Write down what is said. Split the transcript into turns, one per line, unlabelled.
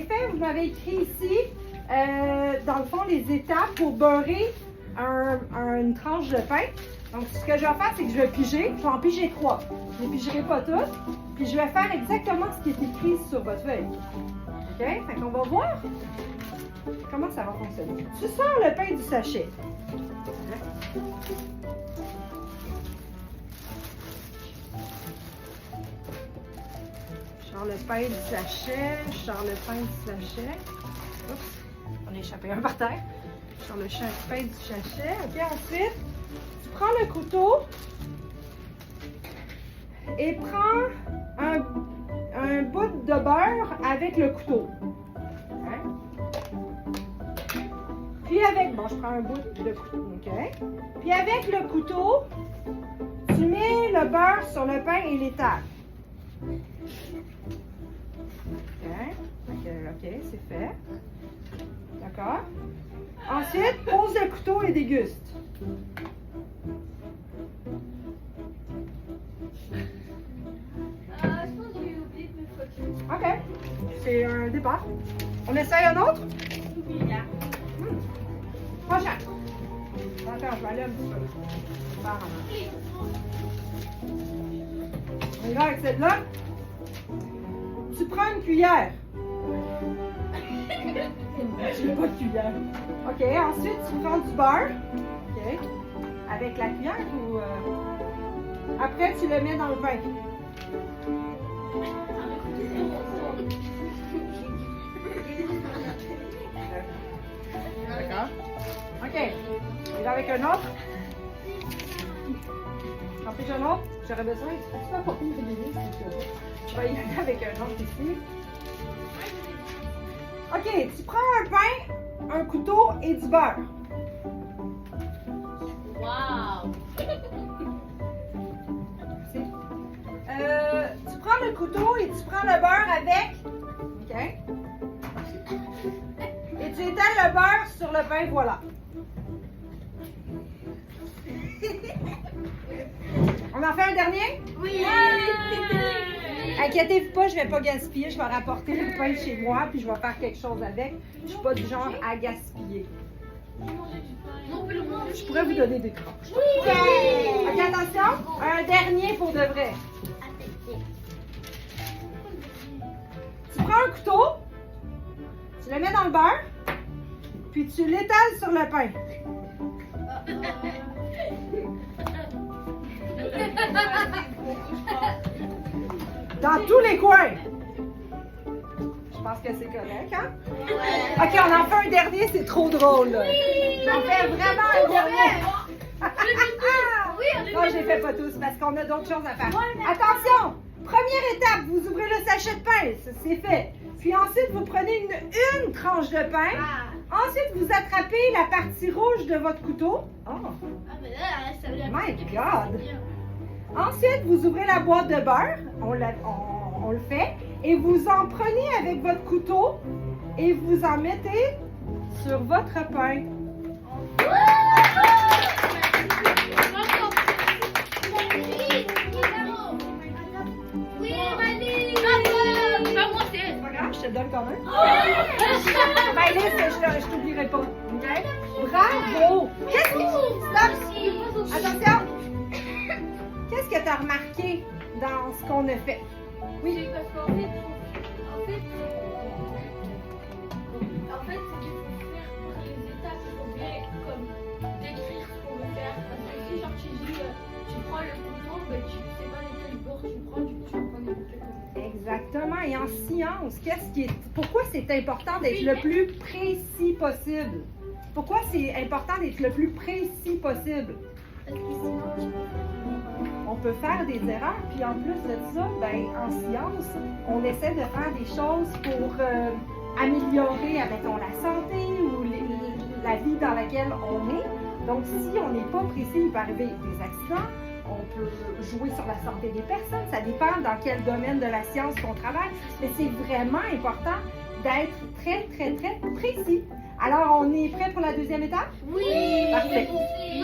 fait, vous m'avez écrit ici, dans le fond, les étapes pour beurrer une tranche de pain. Donc, ce que je vais faire, c'est que je vais piger. Je vais en piger 3. Je ne les pigerai pas toutes. Puis, je vais faire exactement ce qui est écrit sur votre feuille. OK? Fait qu'on va voir comment ça va fonctionner. Tu sors le pain du sachet. Je sors le pain du sachet. Je sors le pain du sachet. Oups, on a échappé un par terre. Je sors le pain du sachet. OK, ensuite, tu prends le couteau et prends un bout de beurre avec le couteau. Puis avec, bon, je prends un bout de couteau, OK? Puis avec le couteau, tu mets le beurre sur le pain et l'étape. OK, c'est fait. D'accord? Ensuite, pose le couteau et déguste.
Je pense que j'ai oublié de me focus.
OK. C'est un départ. On essaye un autre? Prochain. Attends, je vais aller un petit peu. On y va avec celle-là. Tu prends une cuillère. Je n'ai pas de cuillère. OK, ensuite, tu prends du beurre. OK. Avec la cuillère ou... Après, tu le mets dans le pain. D'accord? OK. Et là, avec un autre. J'en fais un autre. J'aurais besoin. Tu peux apporter une vidéo si tu veux. Je vais y aller avec un autre ici. OK. Tu prends un pain, un couteau et du beurre.
Wow!
Merci. Tu prends le couteau et tu prends le beurre avec. OK? Et tu étales le beurre sur le pain, voilà. On en fait un dernier?
Oui!
Inquiétez-vous pas, je ne vais pas gaspiller. Je vais rapporter le pain chez moi puis je vais faire quelque chose avec. Je ne suis pas du genre à gaspiller. Je pourrais vous donner des tranches. OK, attention. Un dernier pour de vrai. Tu prends un couteau, tu le mets dans le beurre, puis tu l'étales sur le pain. Dans tous les coins. Je pense que c'est correct, hein? OK, on en fait un dernier, c'est trop drôle, là. J'en fais vraiment un dernier. Non, je les fais pas tous parce qu'on a d'autres choses à faire. Attention! Première étape, vous ouvrez le sachet de pain, ça, c'est fait. Puis ensuite, vous prenez une tranche de pain. Ensuite, vous attrapez la partie rouge de votre couteau. Oh!
Ah, mais là, ça veut dire
My God! Ensuite, vous ouvrez la boîte de beurre, on le fait, et vous en prenez avec votre couteau et vous en mettez sur votre pain.
Oui, Mani! Bravo! Pas moi,
C'est pas grave, je te le donne quand même. Ben, Liz, je t'oublierai pas. OK? Bravo! Qu'est-ce que... Stop! Attention! Qu'est-ce que tu as remarqué dans ce qu'on a fait?
Oui, parce qu'en fait, c'est qu'il faut faire les étapes, il faut bien comme décrire ce qu'on veut faire. Parce que si genre tu dis, tu prends le couteau, ben tu sais pas lesquels bords tu prends, du coup tu prends n'importe quel.
Exactement. Et en science, pourquoi c'est important d'être le plus précis possible? Pourquoi c'est important d'être le plus précis possible?
Parce que sinon,
On peut faire des erreurs, puis en plus de ça, ben, en science, on essaie de faire des choses pour améliorer, admettons, la santé ou la vie dans laquelle on est. Donc, si on n'est pas précis, il peut arriver des accidents, on peut jouer sur la santé des personnes, ça dépend dans quel domaine de la science qu'on travaille, mais c'est vraiment important d'être très, très, très précis. Alors, on est prêt pour la deuxième étape?
oui!
Parfait.
Oui.